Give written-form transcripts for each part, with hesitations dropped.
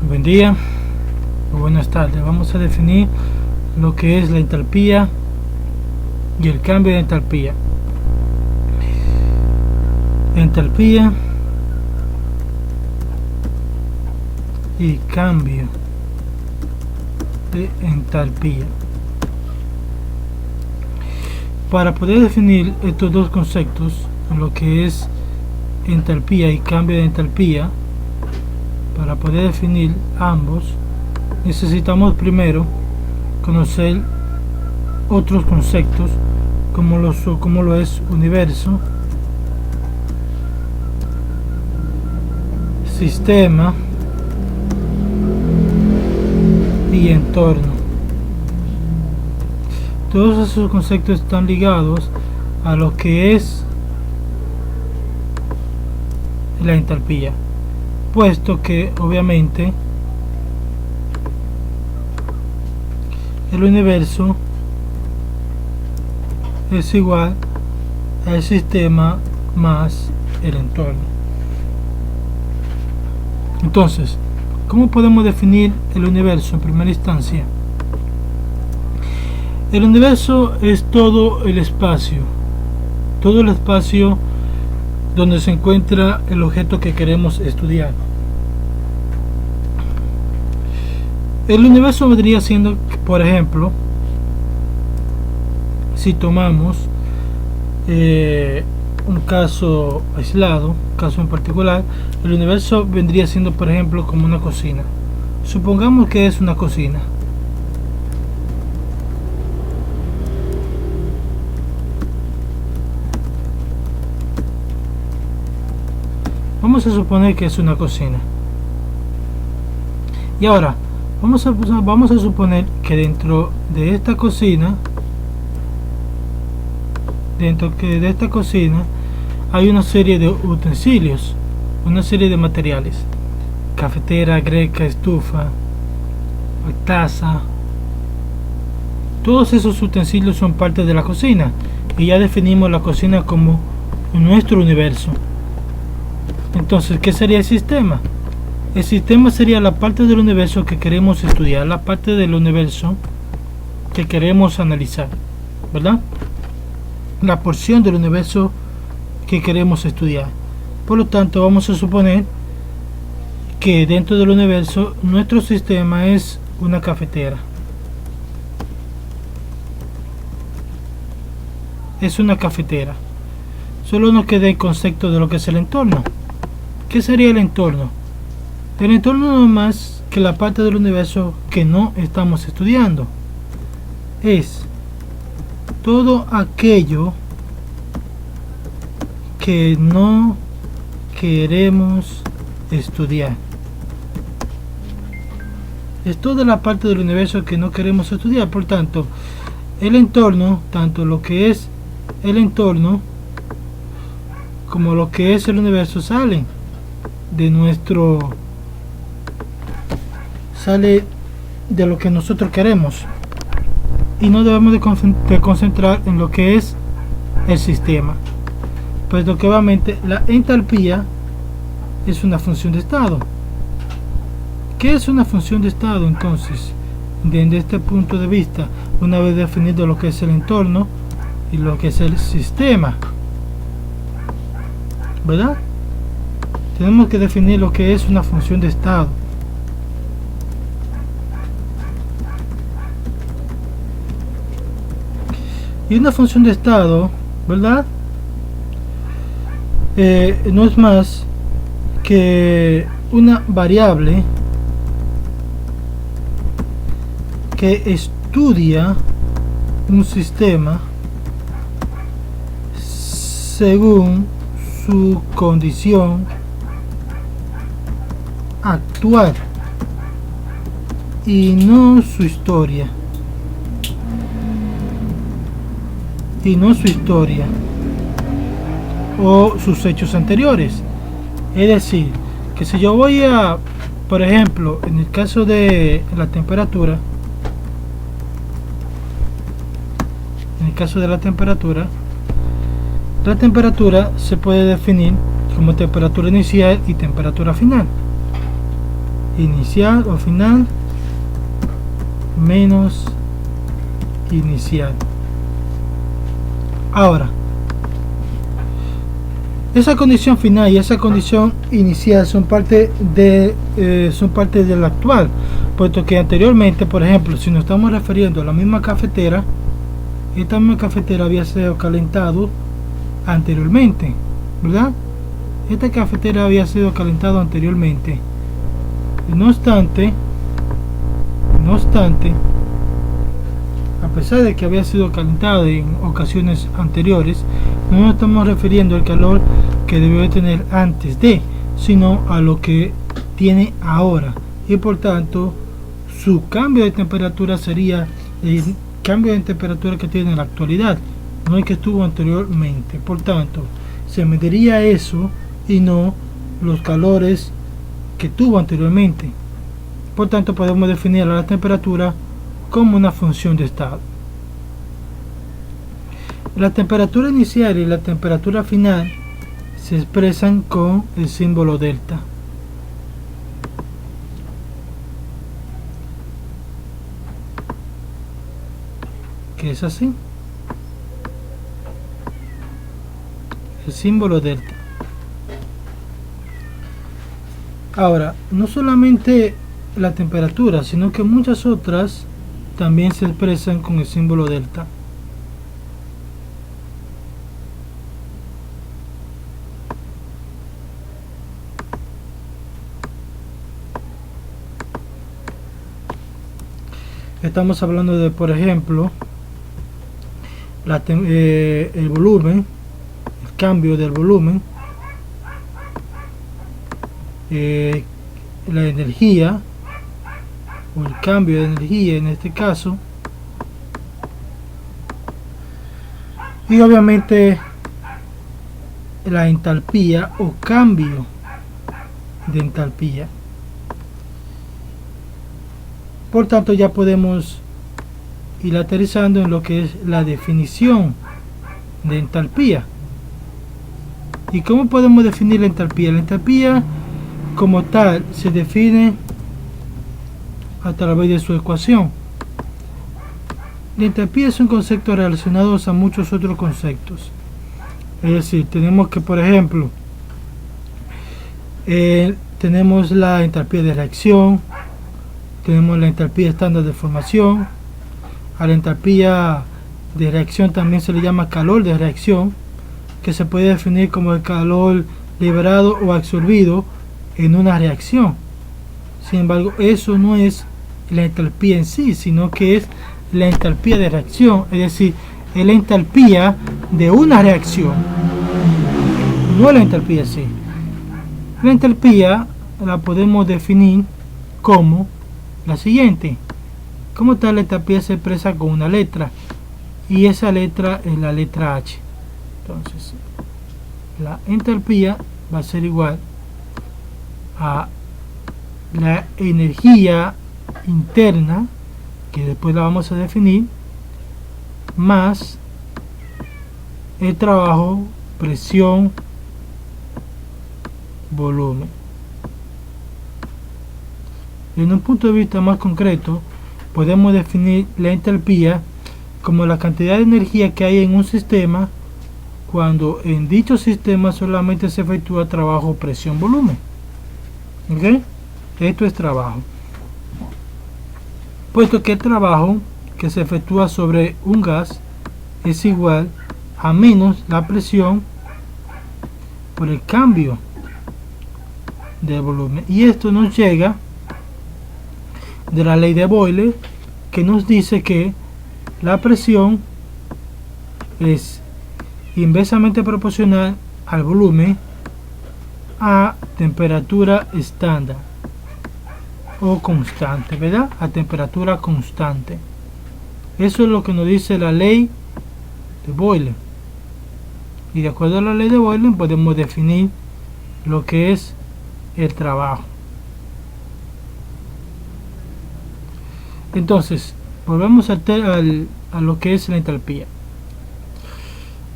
Buen día o buenas tardes. Vamos a definir lo que es la entalpía y el cambio de entalpía. Entalpía y cambio de entalpía. Para poder definir estos dos conceptos, lo que es entalpía y cambio de entalpía, para poder definir ambos, necesitamos primero conocer otros conceptos como lo es universo, sistema y entorno. Todos esos conceptos están ligados a lo que es la entalpía, puesto que obviamente el universo es igual al sistema más el entorno. Entonces, ¿cómo podemos definir el universo en primera instancia? El universo es todo el espacio donde se encuentra el objeto que queremos estudiar. El universo vendría siendo, por ejemplo, si tomamos un caso aislado, un caso en particular, el universo vendría siendo, por ejemplo, como una cocina. Supongamos que es una cocina. Vamos a suponer que es una cocina. Y ahora vamos a suponer que dentro de esta cocina, hay una serie de utensilios, una serie de materiales: cafetera, greca, estufa, taza. Todos esos utensilios son parte de la cocina y ya definimos la cocina como nuestro universo. Entonces, ¿qué sería el sistema? El sistema sería la parte del universo que queremos estudiar, la parte del universo que queremos analizar, ¿verdad? La porción del universo que queremos estudiar. Por lo tanto, vamos a suponer que dentro del universo nuestro sistema es una cafetera. Es una cafetera. Solo nos queda el concepto de lo que es el entorno. ¿Qué sería el entorno? El entorno no es más que la parte del universo que no estamos estudiando. Es todo aquello que no queremos estudiar. Es toda la parte del universo que no queremos estudiar. Por tanto, el entorno, tanto lo que es el entorno como lo que es el universo, sale de lo que nosotros queremos, y no debemos de concentrar en lo que es el sistema, puesto que obviamente la entalpía es una función de estado. ¿Qué es una función de estado? Entonces, desde este punto de vista, una vez definido lo que es el entorno y lo que es el sistema, ¿verdad? Tenemos que definir lo que es una función de estado. Y una función de estado, ¿verdad? No es más que una variable que estudia un sistema según su condición actual y no su historia. O sus hechos anteriores. Es decir, que si yo voy a, por ejemplo, en el caso de la temperatura, la temperatura se puede definir como temperatura inicial y temperatura final. inicial o final menos inicial. Ahora, esa condición final y esa condición inicial son parte del actual, puesto que anteriormente, por ejemplo, si nos estamos refiriendo a la misma cafetera, esta misma cafetera había sido calentado anteriormente, ¿verdad? Esta cafetera había sido calentado anteriormente. No obstante, a pesar de que había sido calentado en ocasiones anteriores, no nos estamos refiriendo al calor que debió de tener antes de, sino a lo que tiene ahora, y por tanto su cambio de temperatura sería el cambio de temperatura que tiene en la actualidad, no el que estuvo anteriormente. Por tanto, se mediría eso y no los calores que tuvo anteriormente. Por tanto, podemos definir a la temperatura como una función de estado. La temperatura inicial y la temperatura final se expresan con el símbolo delta. Que es así. El símbolo delta. Ahora, no solamente la temperatura, sino que muchas otras también se expresan con el símbolo delta. Estamos hablando de, por ejemplo, el volumen, el cambio del volumen, la energía o el cambio de energía en este caso, y obviamente la entalpía o cambio de entalpía. Por tanto, ya podemos ir aterrizando en lo que es la definición de entalpía. ¿Y cómo podemos definir la entalpía? La entalpía como tal se define a través de su ecuación. La entalpía es un concepto relacionado a muchos otros conceptos. Es decir, tenemos que, por ejemplo, tenemos la entalpía de reacción, tenemos la entalpía estándar de formación. A la entalpía de reacción también se le llama calor de reacción, que se puede definir como el calor liberado o absorbido en una reacción. Sin embargo, eso no es la entalpía en sí, sino que es la entalpía de reacción, es decir, es la entalpía de una reacción, no la entalpía en sí. La entalpía la podemos definir como la siguiente. Como tal, la entalpía se expresa con una letra, y esa letra es la letra H. Entonces, la entalpía va a ser igual a la energía interna, que después la vamos a definir, más el trabajo, presión, volumen. En un punto de vista más concreto, podemos definir la entalpía como la cantidad de energía que hay en un sistema cuando en dicho sistema solamente se efectúa trabajo, presión, volumen. ¿Ok? Esto es trabajo. Puesto que el trabajo que se efectúa sobre un gas es igual a menos la presión por el cambio de volumen. Y esto nos llega de la ley de Boyle, que nos dice que la presión es inversamente proporcional al volumen a temperatura estándar o constante, ¿verdad? A temperatura constante. Eso es lo que nos dice la ley de Boyle. Y de acuerdo a la ley de Boyle podemos definir lo que es el trabajo. Entonces, volvemos a lo que es la entalpía.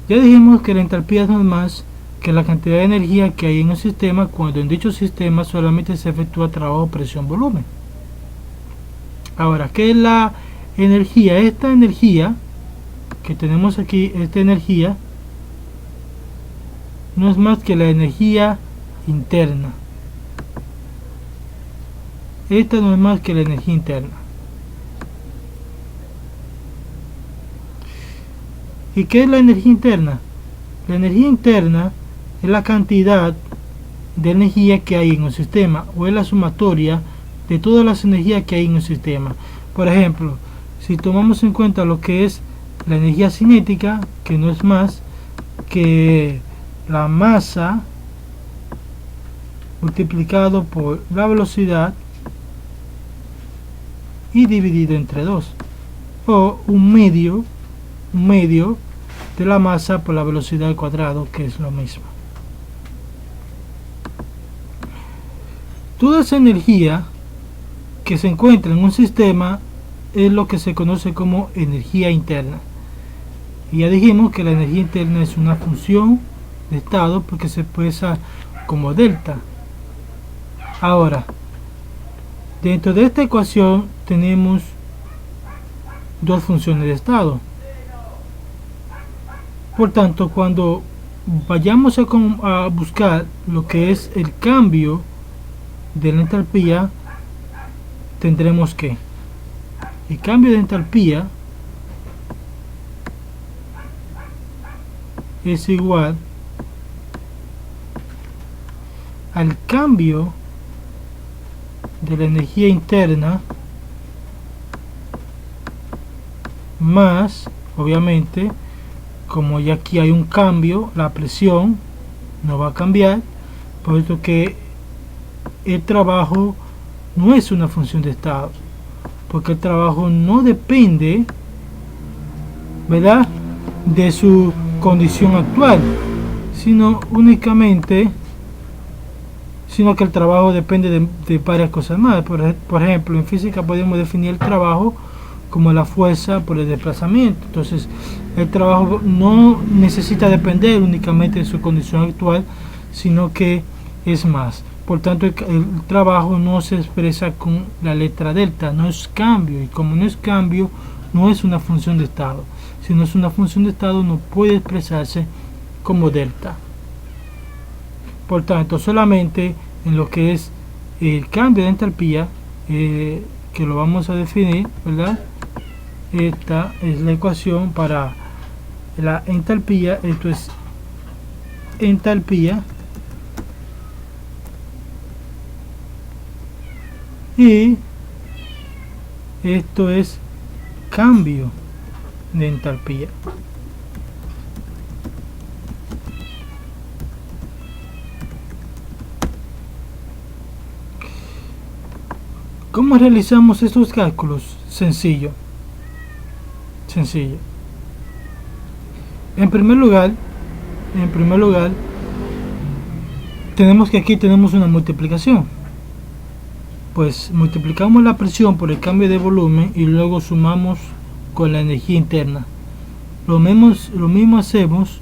Ya dijimos que la entalpía no es más que es la cantidad de energía que hay en un sistema cuando en dicho sistema solamente se efectúa trabajo, presión, volumen. Ahora, ¿qué es la energía? Esta energía que tenemos aquí, esta energía no es más que la energía interna. Esta no es más que la energía interna. ¿Y qué es la energía interna? La energía interna es la cantidad de energía que hay en un sistema, o es la sumatoria de todas las energías que hay en un sistema. Por ejemplo, si tomamos en cuenta lo que es la energía cinética, que no es más que la masa multiplicado por la velocidad y dividido entre 2, o un medio de la masa por la velocidad al cuadrado, que es lo mismo. Toda esa energía que se encuentra en un sistema es lo que se conoce como energía interna. Y ya dijimos que la energía interna es una función de estado porque se expresa como delta. Ahora, dentro de esta ecuación tenemos dos funciones de estado. Por tanto, cuando vayamos a buscar lo que es el cambio de la entalpía, tendremos que el cambio de entalpía es igual al cambio de la energía interna más, obviamente, como ya aquí hay un cambio, la presión no va a cambiar, puesto que el trabajo no es una función de estado, porque el trabajo no depende, ¿verdad?, de su condición actual, sino que el trabajo depende de varias cosas más. Por ejemplo, en física podemos definir el trabajo como la fuerza por el desplazamiento. Entonces, el trabajo no necesita depender únicamente de su condición actual, sino que es más. Por tanto, el trabajo no se expresa con la letra delta, no es cambio, y como no es cambio, no es una función de estado. Si no es una función de estado, no puede expresarse como delta. Por tanto, solamente en lo que es el cambio de entalpía, que lo vamos a definir, ¿verdad? Esta es la ecuación para la entalpía. Esto es entalpía y esto es cambio de entalpía. ¿Cómo realizamos estos cálculos? Sencillo. En primer lugar, tenemos que aquí tenemos una multiplicación. Pues multiplicamos la presión por el cambio de volumen y luego sumamos con la energía interna. Lo mismo hacemos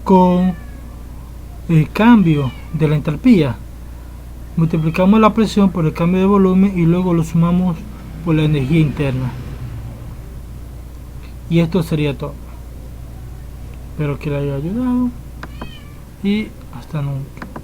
con el cambio de la entalpía. Multiplicamos la presión por el cambio de volumen y luego lo sumamos por la energía interna. Y esto sería todo. Espero que le haya ayudado y hasta nunca.